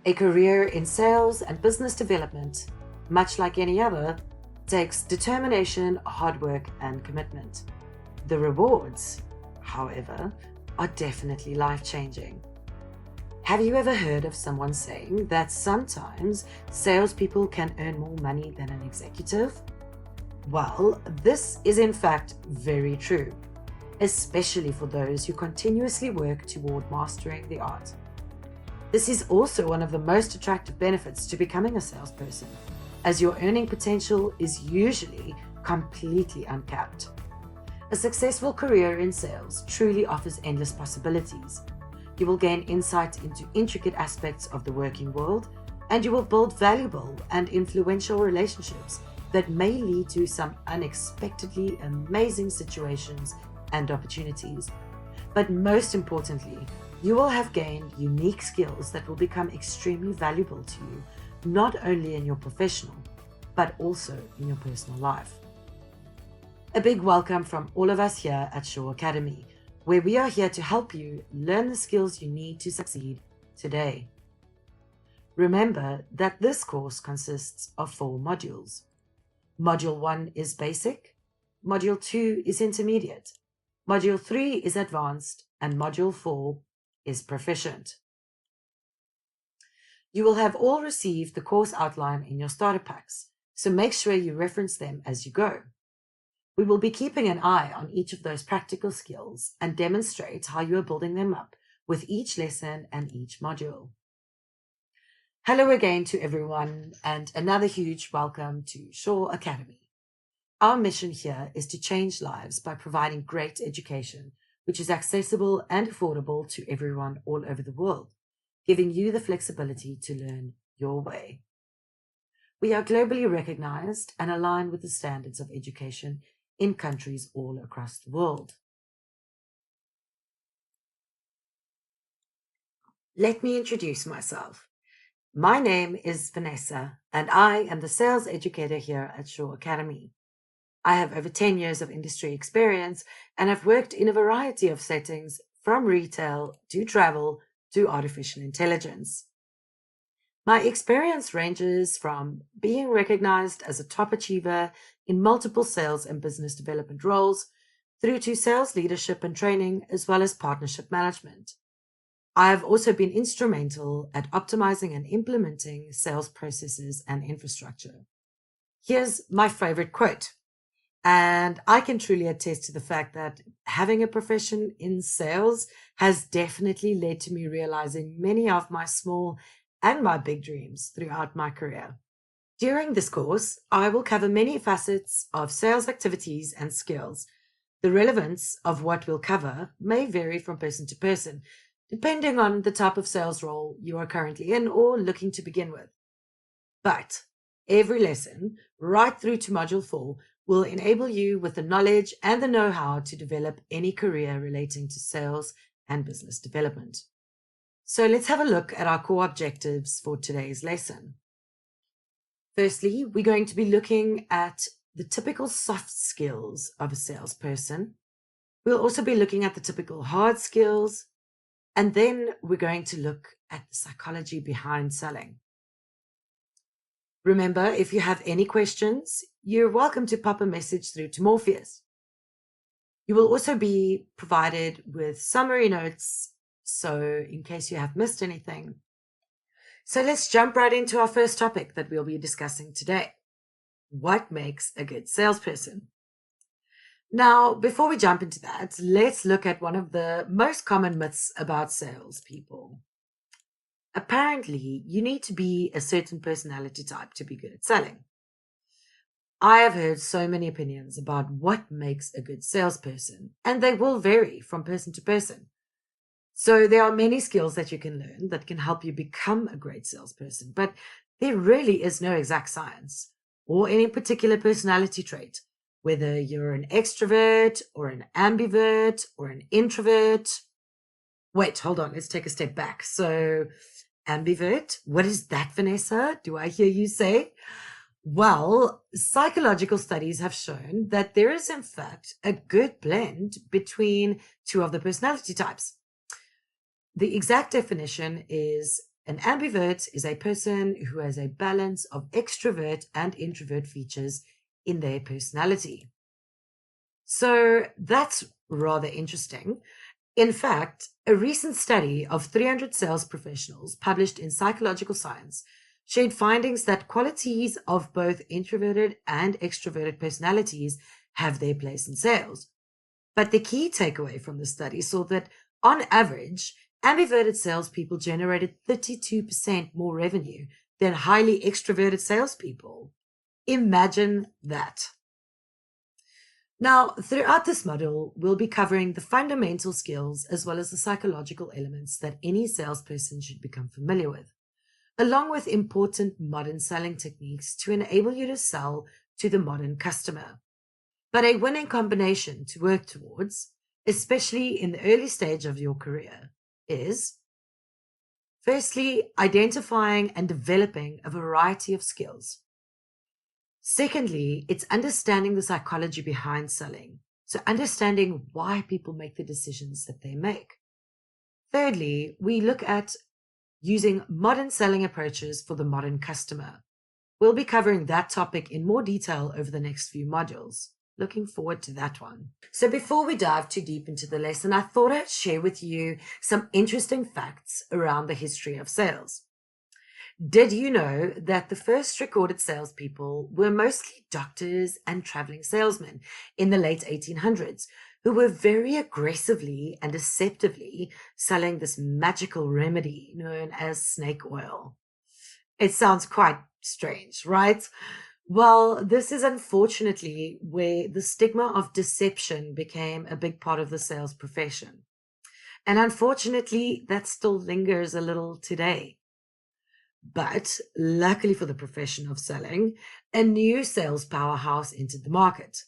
A career in sales and business development, much like any other, takes determination, hard work, and commitment. The rewards, however, are definitely life-changing. Have you ever heard of someone saying that sometimes salespeople can earn more money than an executive? Well, this is in fact very true, especially for those who continuously work toward mastering the art. This is also one of the most attractive benefits to becoming a salesperson, as your earning potential is usually completely uncapped. A successful career in sales truly offers endless possibilities. You will gain insight into intricate aspects of the working world, and you will build valuable and influential relationships that may lead to some unexpectedly amazing situations and opportunities. But most importantly, you will have gained unique skills that will become extremely valuable to you, not only in your professional, but also in your personal life. A big welcome from all of us here at Shaw Academy, where we are here to help you learn the skills you need to succeed today. Remember that this course consists of 4 modules. Module 1 is basic, Module 2 is intermediate, Module 3 is advanced, and Module 4 is proficient. You will have all received the course outline in your starter packs, so make sure you reference them as you go. We will be keeping an eye on each of those practical skills and demonstrate how you are building them up with each lesson and each module. Hello again to everyone, and another huge welcome to Shaw Academy. Our mission here is to change lives by providing great education, which is accessible and affordable to everyone all over the world, giving you the flexibility to learn your way. We are globally recognized and align with the standards of education in countries all across the world. Let me introduce myself. My name is Vanessa, and I am the sales educator here at Shaw Academy. I have over 10 years of industry experience and have worked in a variety of settings, from retail to travel to artificial intelligence. My experience ranges from being recognized as a top achiever in multiple sales and business development roles through to sales leadership and training, as well as partnership management. I have also been instrumental at optimizing and implementing sales processes and infrastructure. Here's my favorite quote. And I can truly attest to the fact that having a profession in sales has definitely led to me realizing many of my small and my big dreams throughout my career. During this course, I will cover many facets of sales activities and skills. The relevance of what we'll cover may vary from person to person, depending on the type of sales role you are currently in or looking to begin with. But every lesson, right through to Module 4, will enable you with the knowledge and the know-how to develop any career relating to sales and business development. So let's have a look at our core objectives for today's lesson. Firstly, we're going to be looking at the typical soft skills of a salesperson. We'll also be looking at the typical hard skills, and then we're going to look at the psychology behind selling. Remember, if you have any questions, you're welcome to pop a message through to Morpheus. You will also be provided with summary notes, so in case you have missed anything. So let's jump right into our first topic that we'll be discussing today. What makes a good salesperson? Now, before we jump into that, let's look at one of the most common myths about salespeople. Apparently, you need to be a certain personality type to be good at selling. I have heard so many opinions about what makes a good salesperson, and they will vary from person to person. So there are many skills that you can learn that can help you become a great salesperson, but there really is no exact science or any particular personality trait, whether you're an extrovert or an ambivert or an introvert. Wait, hold on, let's take a step back. So ambivert, what is that, Vanessa? Do I hear you say? Well, psychological studies have shown that there is in fact a good blend between two of the personality types. The exact definition is An ambivert is a person who has a balance of extrovert and introvert features in their personality. So that's rather interesting. In fact, a recent study of 300 sales professionals published in Psychological Science showed findings that qualities of both introverted and extroverted personalities have their place in sales. But the key takeaway from the study saw that, on average, ambiverted salespeople generated 32% more revenue than highly extroverted salespeople. Imagine that. Now, throughout this module, we'll be covering the fundamental skills as well as the psychological elements that any salesperson should become familiar with, along with important modern selling techniques to enable you to sell to the modern customer. But a winning combination to work towards, especially in the early stage of your career, is firstly, identifying and developing a variety of skills. Secondly, it's understanding the psychology behind selling, so understanding why people make the decisions that they make. Thirdly, we look at using modern selling approaches for the modern customer. We'll be covering that topic in more detail over the next few modules. Looking forward to that one. So before we dive too deep into the lesson, I thought I'd share with you some interesting facts around the history of sales. Did you know that the first recorded salespeople were mostly doctors and traveling salesmen in the late 1800s who were very aggressively and deceptively selling this magical remedy known as snake oil? It sounds quite strange, right? Well, this is unfortunately where the stigma of deception became a big part of the sales profession. And unfortunately, that still lingers a little today. But luckily for the profession of selling, a new sales powerhouse entered the market.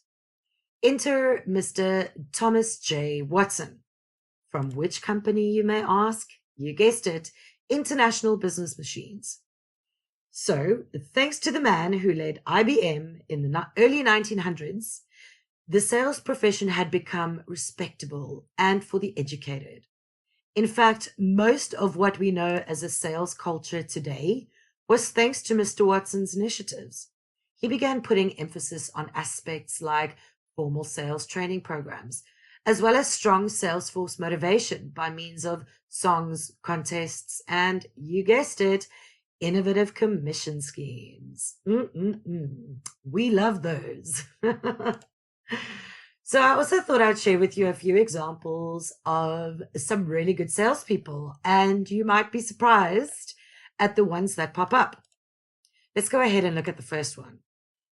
Enter Mr. Thomas J. Watson. From which company, you may ask? You guessed it, International Business Machines. So, thanks to the man who led IBM in the early 1900s, the sales profession had become respectable and for the educated. In fact, most of what we know as a sales culture today was thanks to Mr. Watson's initiatives. He began putting emphasis on aspects like formal sales training programs, as well as strong sales force motivation by means of songs, contests, and, you guessed it, innovative commission schemes. We love those. So I also thought I'd share with you a few examples of some really good salespeople, and you might be surprised at the ones that pop up. Let's go ahead and look at the first one,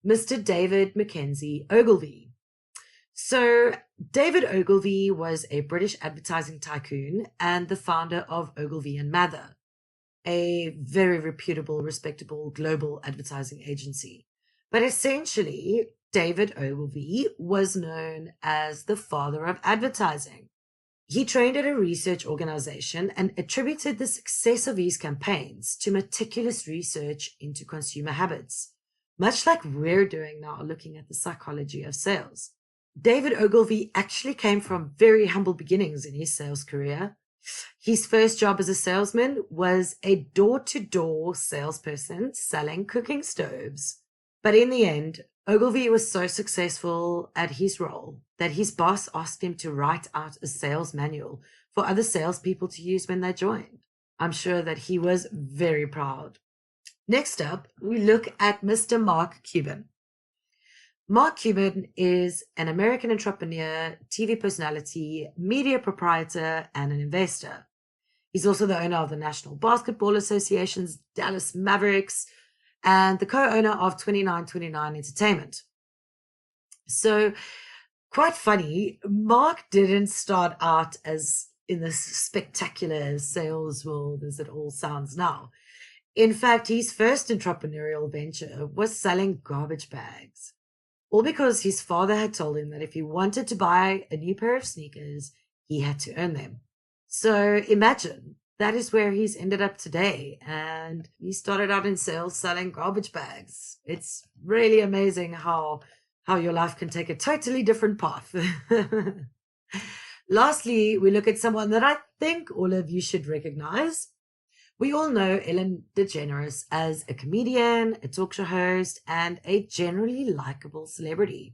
Mr. David Mackenzie Ogilvy. So David Ogilvy was a British advertising tycoon and the founder of Ogilvy and Mather, a very reputable, respectable global advertising agency. But essentially, David Ogilvy was known as the father of advertising. He trained at a research organization and attributed the success of his campaigns to meticulous research into consumer habits, much like we're doing now looking at the psychology of sales. David Ogilvy actually came from very humble beginnings in his sales career. His first job as a salesman was a door-to-door salesperson selling cooking stoves. But in the end, Ogilvy was so successful at his role that his boss asked him to write out a sales manual for other salespeople to use when they joined. I'm sure that he was very proud. Next up, we look at Mr. Mark Cuban. Mark Cuban is an American entrepreneur, TV personality, media proprietor, and an investor. He's also the owner of the National Basketball Association's Dallas Mavericks and the co-owner of 2929 Entertainment. So, quite funny, Mark didn't start out as in this spectacular sales world as it all sounds now. In fact, his first entrepreneurial venture was selling garbage bags. All because his father had told him that if he wanted to buy a new pair of sneakers, he had to earn them. So imagine, that is where he's ended up today. And he started out in sales selling garbage bags. It's really amazing how your life can take a totally different path. Lastly, we look at someone that I think all of you should recognize. We all know Ellen DeGeneres as a comedian, a talk show host, and a generally likable celebrity.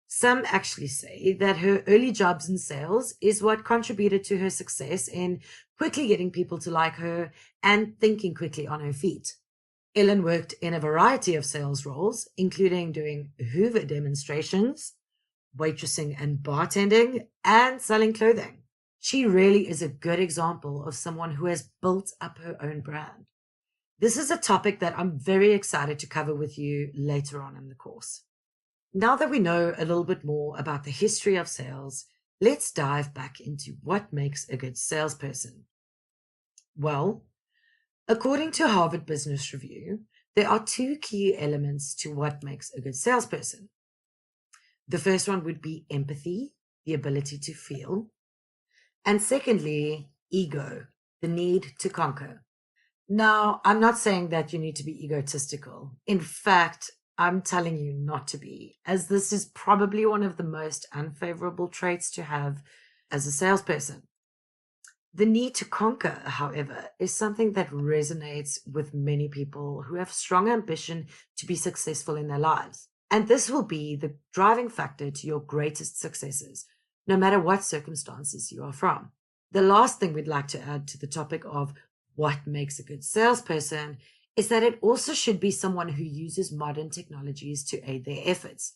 Some actually say that her early jobs in sales is what contributed to her success in quickly getting people to like her and thinking quickly on her feet. Ellen worked in a variety of sales roles, including doing Hoover demonstrations, waitressing and bartending, and selling clothing. She really is a good example of someone who has built up her own brand. This is a topic that I'm very excited to cover with you later on in the course. Now that we know a little bit more about the history of sales, let's dive back into what makes a good salesperson. Well, according to Harvard Business Review, there are two key elements to what makes a good salesperson. The first one would be empathy, the ability to feel. And secondly, ego, the need to conquer. Now, I'm not saying that you need to be egotistical. In fact, I'm telling you not to be, as this is probably one of the most unfavorable traits to have as a salesperson. The need to conquer, however, is something that resonates with many people who have strong ambition to be successful in their lives. And this will be the driving factor to your greatest successes, no matter what circumstances you are from. The last thing we'd like to add to the topic of what makes a good salesperson is that it also should be someone who uses modern technologies to aid their efforts.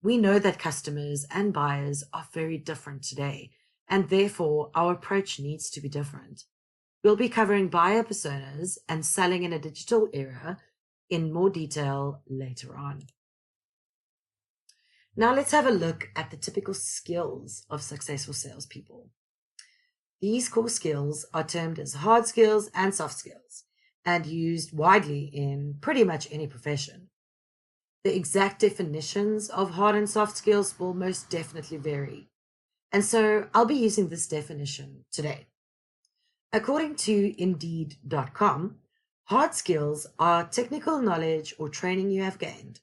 We know that customers and buyers are very different today, and therefore our approach needs to be different. We'll be covering buyer personas and selling in a digital era in more detail later on. Now let's have a look at the typical skills of successful salespeople. These core skills are termed as hard skills and soft skills and used widely in pretty much any profession. The exact definitions of hard and soft skills will most definitely vary. And so I'll be using this definition today. According to Indeed.com, hard skills are technical knowledge or training you have gained.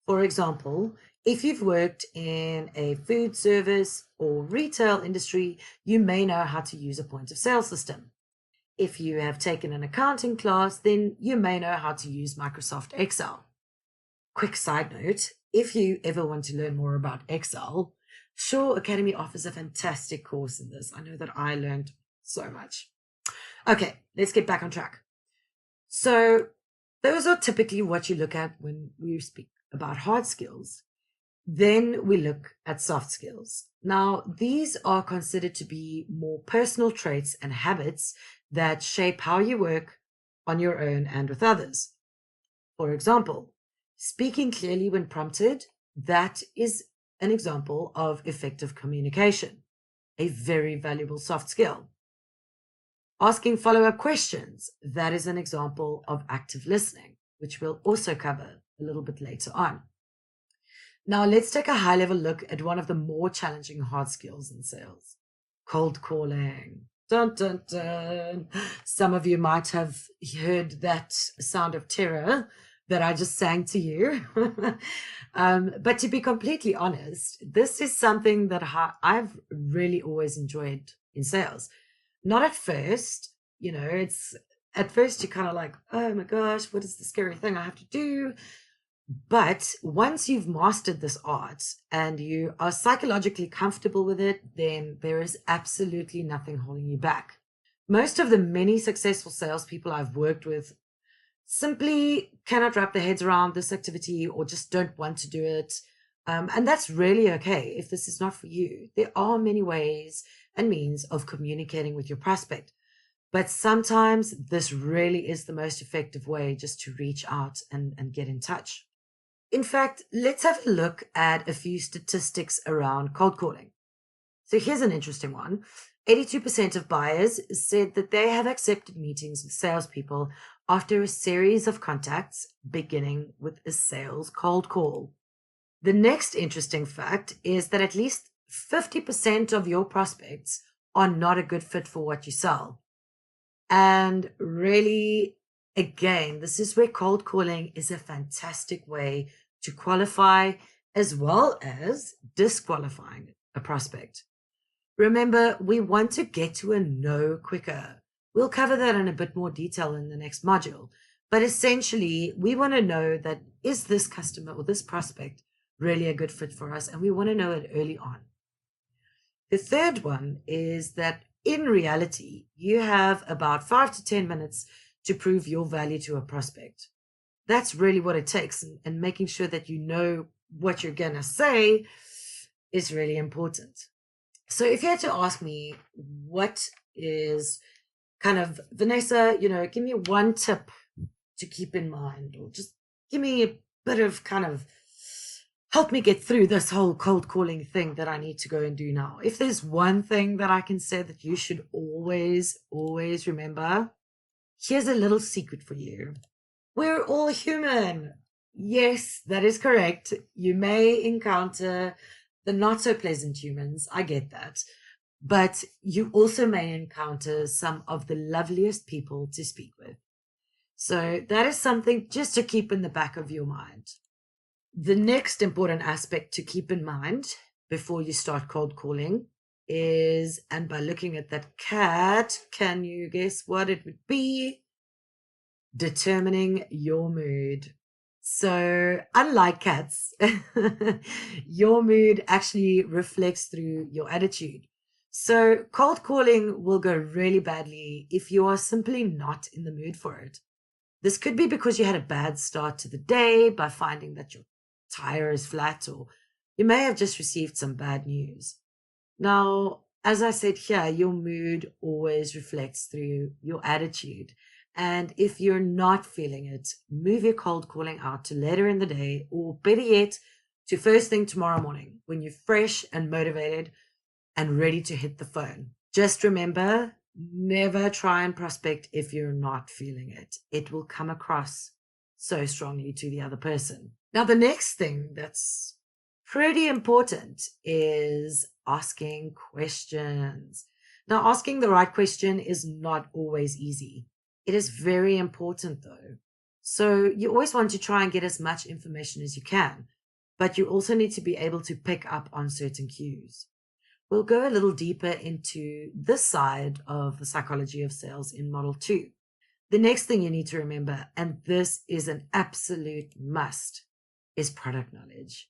For example, if you've worked in a food service or retail industry, you may know how to use a point of sale system. If you have taken an accounting class, then you may know how to use Microsoft Excel. Quick side note, if you ever want to learn more about Excel, Shaw Academy offers a fantastic course in this. I know that I learned so much. Okay, let's get back on track. So those are typically what you look at when we speak about hard skills. Then we look at soft skills. Now, these are considered to be more personal traits and habits that shape how you work on your own and with others. For example, speaking clearly when prompted, that is an example of effective communication, a very valuable soft skill. Asking follow-up questions, that is an example of active listening, which we'll also cover a little bit later on. Now, let's take a high-level look at one of the more challenging hard skills in sales, cold calling. Dun, dun, dun. Some of you might have heard that sound of terror that I just sang to you. But to be completely honest, this is something that I've really always enjoyed in sales. Not at first, it's at first you're kind of like, oh my gosh, what is the scary thing I have to do? But once you've mastered this art and you are psychologically comfortable with it, then there is absolutely nothing holding you back. Most of the many successful salespeople I've worked with simply cannot wrap their heads around this activity or just don't want to do it. And that's really okay if this is not for you. There are many ways and means of communicating with your prospect. But sometimes this really is the most effective way just to reach out and get in touch. In fact, let's have a look at a few statistics around cold calling. So here's an interesting one. 82% of buyers said that they have accepted meetings with salespeople after a series of contacts, beginning with a sales cold call. The next interesting fact is that at least 50% of your prospects are not a good fit for what you sell. And really, again, this is where cold calling is a fantastic way to qualify as well as disqualifying a prospect. Remember, we want to get to a no quicker. We'll cover that in a bit more detail in the next module. But essentially, we want to know that is this customer or this prospect really a good fit for us? And we want to know it early on. The third one is that in reality, you have about 5 to 10 minutes to prove your value to a prospect. That's really what it takes. And making sure that you know what you're going to say is really important. So if you had to ask me what is kind of, Vanessa, give me one tip to keep in mind, or just give me a bit of kind of help me get through this whole cold calling thing that I need to go and do now. If there's one thing that I can say that you should always, always remember, here's a little secret for you. We're all human. Yes, that is correct. You may encounter the not so pleasant humans. I get that. But you also may encounter some of the loveliest people to speak with. So that is something just to keep in the back of your mind. The next important aspect to keep in mind before you start cold calling is, and by looking at that cat, can you guess what it would be? Determining your mood. So unlike cats, your mood actually reflects through your attitude. So cold calling will go really badly if you are simply not in the mood for it. This could be because you had a bad start to the day by finding that your tire is flat, or you may have just received some bad news. Now, as I said here, your mood always reflects through your attitude. And if you're not feeling it, move your cold calling out to later in the day, or better yet, to first thing tomorrow morning when you're fresh and motivated and ready to hit the phone. Just remember, never try and prospect if you're not feeling it. It will come across so strongly to the other person. Now, the next thing that's pretty important is asking questions. Now, asking the right question is not always easy. It is very important though. So you always want to try and get as much information as you can, but you also need to be able to pick up on certain cues. We'll go a little deeper into this side of the psychology of sales in Model 2. The next thing you need to remember, and this is an absolute must, is product knowledge.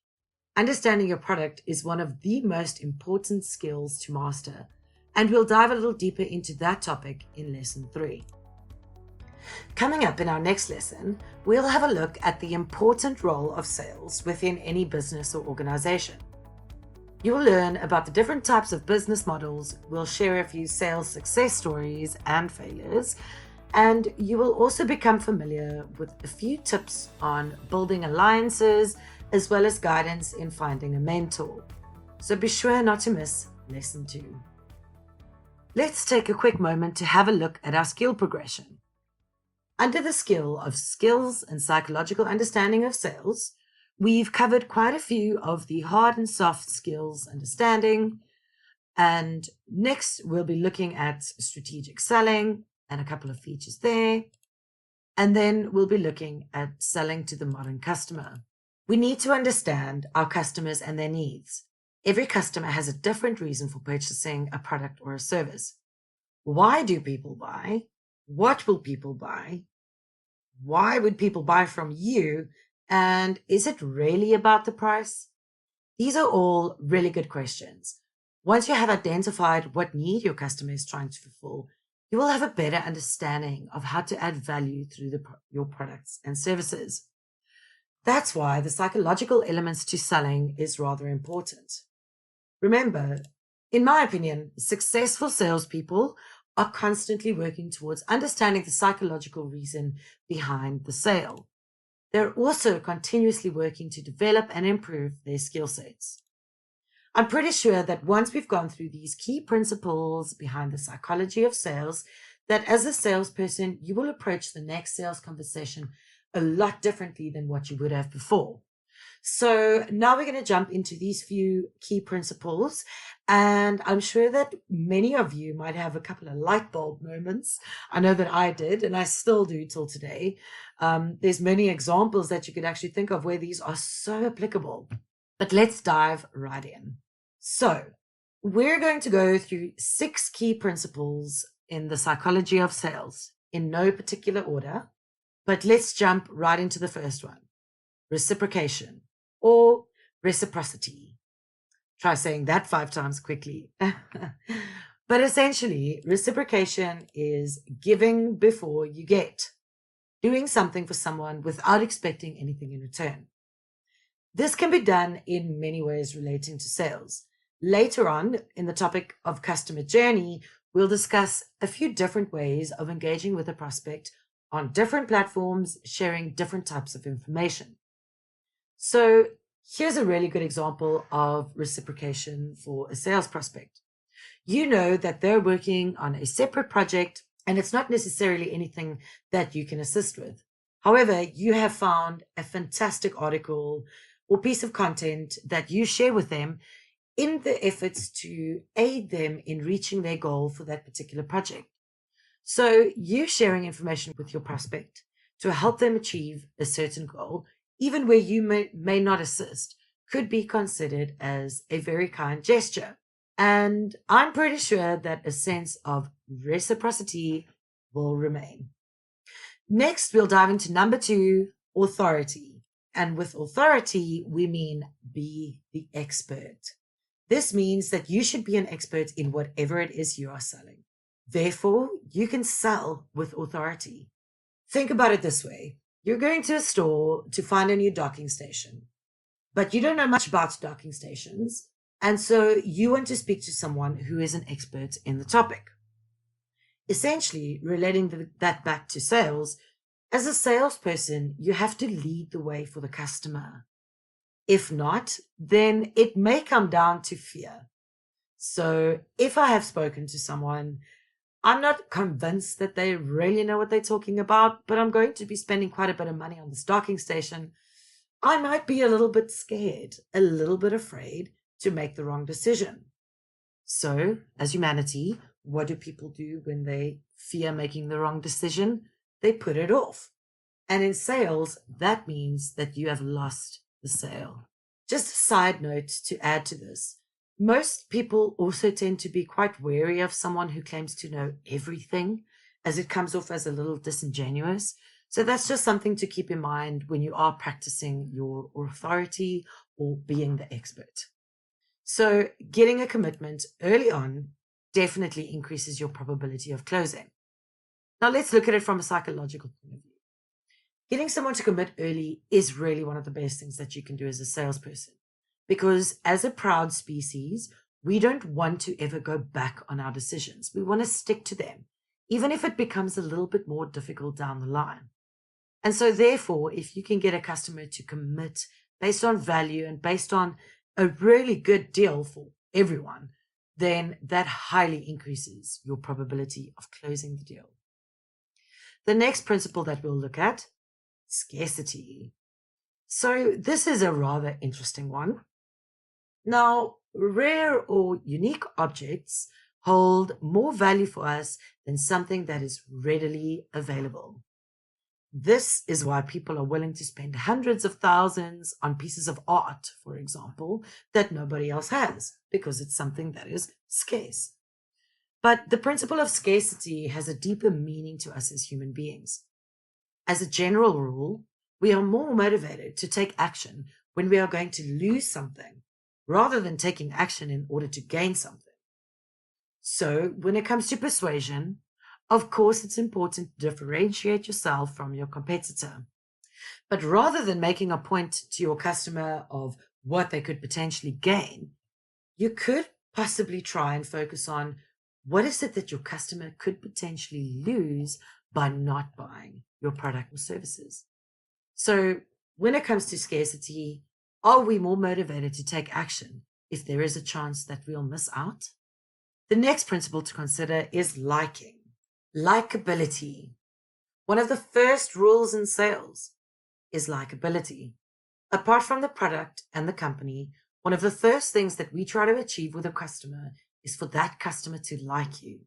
Understanding your product is one of the most important skills to master, and we'll dive a little deeper into that topic in Lesson 3. Coming up in our next lesson, we'll have a look at the important role of sales within any business or organization. You'll learn about the different types of business models, we'll share a few sales success stories and failures, and you will also become familiar with a few tips on building alliances, as well as guidance in finding a mentor. So be sure not to miss Lesson 2. Let's take a quick moment to have a look at our skill progression. Under the skill of skills and psychological understanding of sales, we've covered quite a few of the hard and soft skills understanding. And next, we'll be looking at strategic selling and a couple of features there. And then we'll be looking at selling to the modern customer. We need to understand our customers and their needs. Every customer has a different reason for purchasing a product or a service. Why do people buy? What will people buy? Why would people buy from you? And is it really about the price? These are all really good questions. Once you have identified what need your customer is trying to fulfill, you will have a better understanding of how to add value through your products and services. That's why the psychological elements to selling is rather important. Remember, in my opinion, successful salespeople are constantly working towards understanding the psychological reason behind the sale. They're also continuously working to develop and improve their skill sets. I'm pretty sure that once we've gone through these key principles behind the psychology of sales, that as a salesperson, you will approach the next sales conversation a lot differently than what you would have before. So now we're going to jump into these few key principles, and I'm sure that many of you might have a couple of light bulb moments. I know that I did, and I still do till today. There's many examples that you could actually think of where these are so applicable. But let's dive right in. So we're going to go through 6 key principles in the psychology of sales in no particular order, but let's jump right into the first one: reciprocation or reciprocity. Try saying that 5 times quickly. But essentially, reciprocation is giving before you get, doing something for someone without expecting anything in return. This can be done in many ways relating to sales. Later on in the topic of customer journey, we'll discuss a few different ways of engaging with a prospect on different platforms, sharing different types of information. So here's a really good example of reciprocation for a sales prospect. You know that they're working on a separate project and it's not necessarily anything that you can assist with. However, you have found a fantastic article or piece of content that you share with them in the efforts to aid them in reaching their goal for that particular project. So you sharing information with your prospect to help them achieve a certain goal, even where you may not assist, could be considered as a very kind gesture. And I'm pretty sure that a sense of reciprocity will remain. Next, we'll dive into number 2, authority. And with authority, we mean be the expert. This means that you should be an expert in whatever it is you are selling. Therefore, you can sell with authority. Think about it this way. You're going to a store to find a new docking station, but you don't know much about docking stations, and so you want to speak to someone who is an expert in the topic. Essentially, relating that back to sales, as a salesperson, you have to lead the way for the customer. If not, then it may come down to fear. So if I have spoken to someone, I'm not convinced that they really know what they're talking about, but I'm going to be spending quite a bit of money on this docking station, I might be a little bit scared, a little bit afraid to make the wrong decision. So, as humanity, what do people do when they fear making the wrong decision? They put it off. And in sales, that means that you have lost the sale. Just a side note to add to this. Most people also tend to be quite wary of someone who claims to know everything, as it comes off as a little disingenuous. So that's just something to keep in mind when you are practicing your authority or being the expert. So getting a commitment early on definitely increases your probability of closing. Now let's look at it from a psychological point of view. Getting someone to commit early is really one of the best things that you can do as a salesperson, because as a proud species, we don't want to ever go back on our decisions. We want to stick to them, even if it becomes a little bit more difficult down the line. And so therefore, if you can get a customer to commit based on value and based on a really good deal for everyone, then that highly increases your probability of closing the deal. The next principle that we'll look at, scarcity. So this is a rather interesting one. Now, rare or unique objects hold more value for us than something that is readily available. This is why people are willing to spend hundreds of thousands on pieces of art, for example, that nobody else has, because it's something that is scarce. But the principle of scarcity has a deeper meaning to us as human beings. As a general rule, we are more motivated to take action when we are going to lose something, rather than taking action in order to gain something. So when it comes to persuasion, of course, it's important to differentiate yourself from your competitor. But rather than making a point to your customer of what they could potentially gain, you could possibly try and focus on what is it that your customer could potentially lose by not buying your product or services. So when it comes to scarcity, are we more motivated to take action if there is a chance that we'll miss out? The next principle to consider is liking. Likability. One of the first rules in sales is likability. Apart from the product and the company, one of the first things that we try to achieve with a customer is for that customer to like you.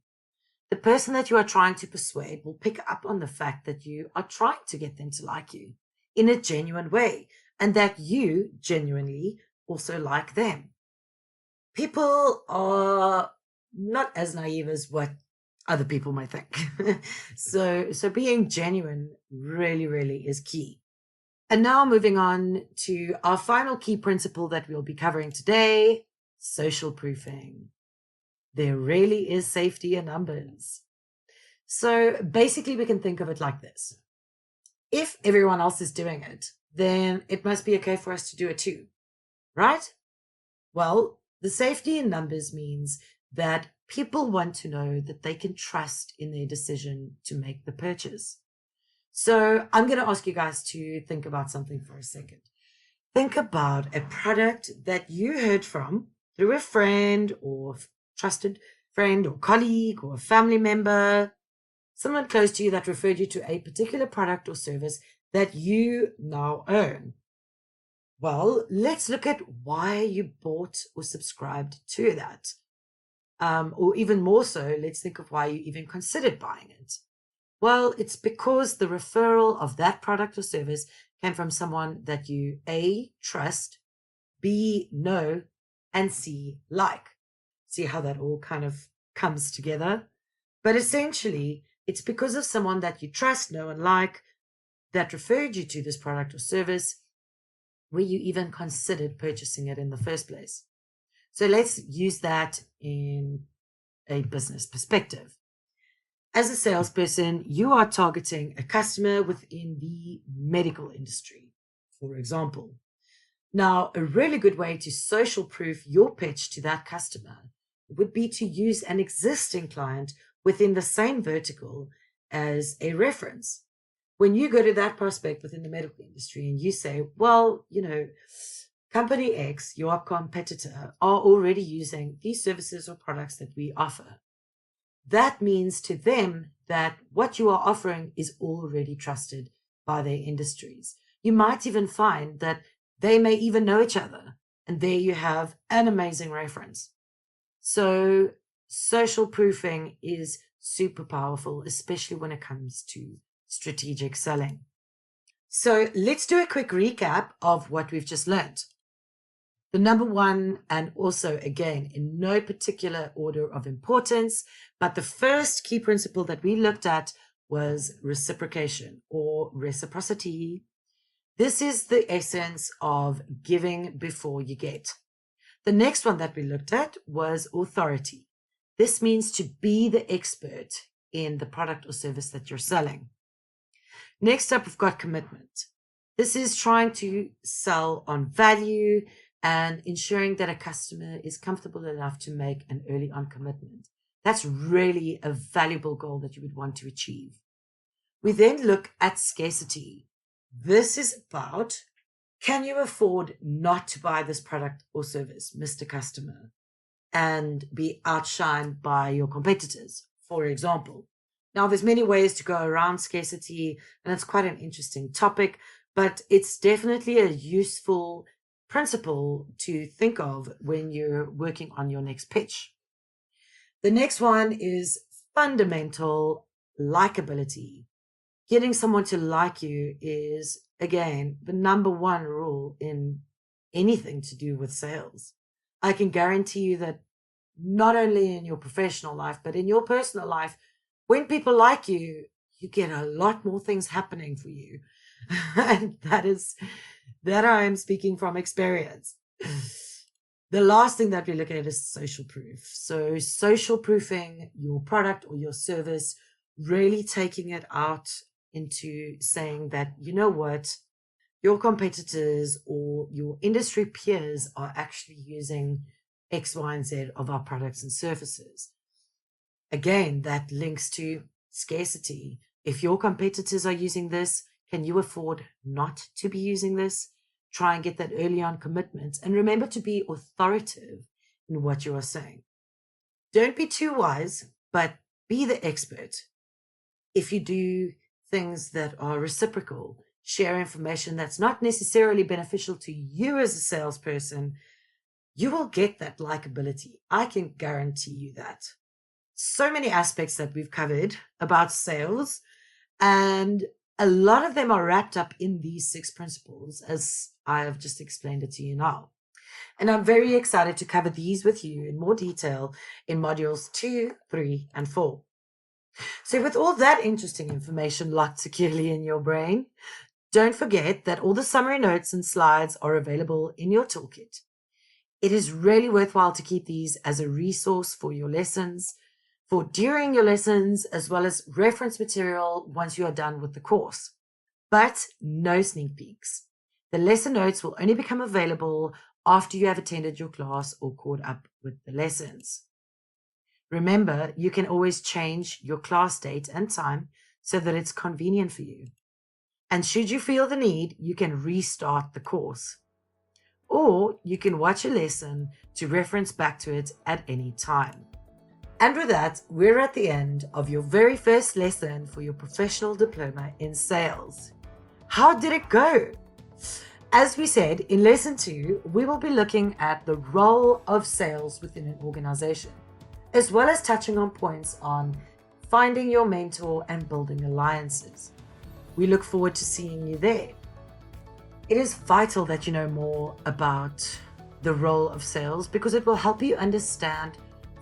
The person that you are trying to persuade will pick up on the fact that you are trying to get them to like you in a genuine way, and that you genuinely also like them. People are not as naive as what other people might think. So being genuine really, really is key. And now moving on to our final key principle that we'll be covering today, social proofing. There really is safety in numbers. So basically, we can think of it like this. If everyone else is doing it, then it must be okay for us to do it too, right? Well, the safety in numbers means that people want to know that they can trust in their decision to make the purchase. So I'm going to ask you guys to think about something for a second. Think about a product that you heard from through a friend or trusted friend or colleague or a family member, someone close to you that referred you to a particular product or service that you now own. Well, let's look at why you bought or subscribed to that. Or even more so, let's think of why you even considered buying it. Well, it's because the referral of that product or service came from someone that you A, trust, B, know, and C, like. See how that all kind of comes together? But essentially, it's because of someone that you trust, know, and like that referred you to this product or service where you even considered purchasing it in the first place. So let's use that in a business perspective. As a salesperson, you are targeting a customer within the medical industry, for example. Now, a really good way to social proof your pitch to that customer would be to use an existing client within the same vertical as a reference. When you go to that prospect within the medical industry and you say, well, company X, your competitor, are already using these services or products that we offer. That means to them that what you are offering is already trusted by their industries. You might even find that they may even know each other, and there you have an amazing reference. So social proofing is super powerful, especially when it comes to strategic selling. So let's do a quick recap of what we've just learned. The number one, and also again, in no particular order of importance, but the first key principle that we looked at was reciprocation or reciprocity. This is the essence of giving before you get. The next one that we looked at was authority. This means to be the expert in the product or service that you're selling. Next up, we've got commitment. This is trying to sell on value and ensuring that a customer is comfortable enough to make an early on commitment. That's really a valuable goal that you would want to achieve. We then look at scarcity. This is about, can you afford not to buy this product or service, Mr. Customer, and be outshined by your competitors, for example? Now, there's many ways to go around scarcity, and it's quite an interesting topic, but it's definitely a useful principle to think of when you're working on your next pitch. The next one is fundamental likability. Getting someone to like you is, again, the number one rule in anything to do with sales. I can guarantee you that not only in your professional life, but in your personal life, when people like you, you get a lot more things happening for you. And that I am speaking from experience. The last thing that we look at is social proof. So social proofing your product or your service, really taking it out into saying that, you know what, your competitors or your industry peers are actually using X, Y, and Z of our products and services. Again, that links to scarcity. If your competitors are using this, can you afford not to be using this? Try and get that early on commitment. And remember to be authoritative in what you are saying. Don't be too wise, but be the expert. If you do things that are reciprocal, share information that's not necessarily beneficial to you as a salesperson, you will get that likability. I can guarantee you that. So many aspects that we've covered about sales, and a lot of them are wrapped up in these 6 principles, as I have just explained it to you now. And I'm very excited to cover these with you in more detail in modules 2, 3, and 4. So, with all that interesting information locked securely in your brain, don't forget that all the summary notes and slides are available in your toolkit. It is really worthwhile to keep these as a resource for your lessons, for during your lessons, as well as reference material once you are done with the course. But no sneak peeks. The lesson notes will only become available after you have attended your class or caught up with the lessons. Remember, you can always change your class date and time so that it's convenient for you. And should you feel the need, you can restart the course. Or you can watch a lesson to reference back to it at any time. And with that, we're at the end of your very first lesson for your professional diploma in sales. How did it go? As we said, in lesson 2, we will be looking at the role of sales within an organization, as well as touching on points on finding your mentor and building alliances. We look forward to seeing you there. It is vital that you know more about the role of sales because it will help you understand,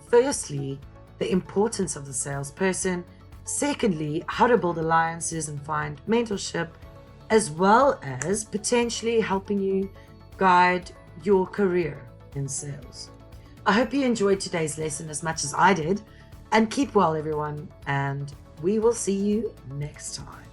firstly, the importance of the salesperson, secondly, how to build alliances and find mentorship, as well as potentially helping you guide your career in sales. I hope you enjoyed today's lesson as much as I did, and keep well, everyone, and we will see you next time.